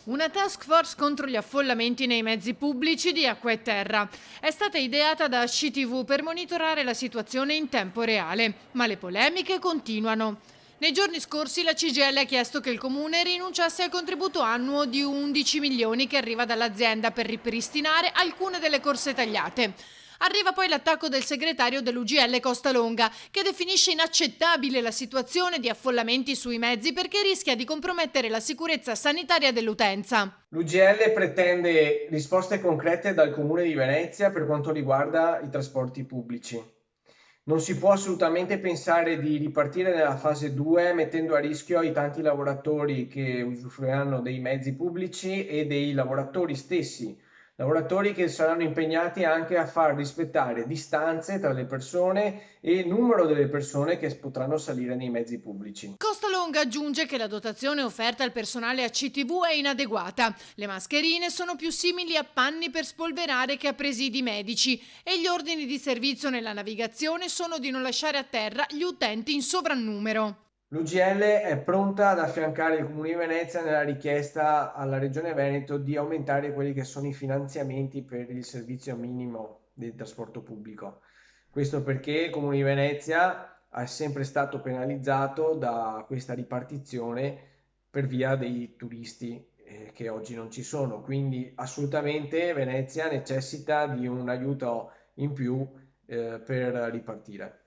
Una task force contro gli affollamenti nei mezzi pubblici di Acqua e Terra è stata ideata da CTV per monitorare la situazione in tempo reale, ma le polemiche continuano. Nei giorni scorsi la CGL ha chiesto che il comune rinunciasse al contributo annuo di 11 milioni che arriva dall'azienda per ripristinare alcune delle corse tagliate. Arriva poi l'attacco del segretario dell'UGL Costalonga, che definisce inaccettabile la situazione di affollamenti sui mezzi perché rischia di compromettere la sicurezza sanitaria dell'utenza. L'UGL pretende risposte concrete dal Comune di Venezia per quanto riguarda i trasporti pubblici. Non si può assolutamente pensare di ripartire nella fase 2 mettendo a rischio i tanti lavoratori che usufruiranno dei mezzi pubblici e dei lavoratori stessi, lavoratori che saranno impegnati anche a far rispettare distanze tra le persone e il numero delle persone che potranno salire nei mezzi pubblici. Costalonga aggiunge che la dotazione offerta al personale a CTV è inadeguata. Le mascherine sono più simili a panni per spolverare che a presidi medici e gli ordini di servizio nella navigazione sono di non lasciare a terra gli utenti in sovrannumero. L'UGL è pronta ad affiancare il Comune di Venezia nella richiesta alla Regione Veneto di aumentare quelli che sono i finanziamenti per il servizio minimo del trasporto pubblico. Questo perché il Comune di Venezia è sempre stato penalizzato da questa ripartizione per via dei turisti che oggi non ci sono. Quindi assolutamente Venezia necessita di un aiuto in più per ripartire.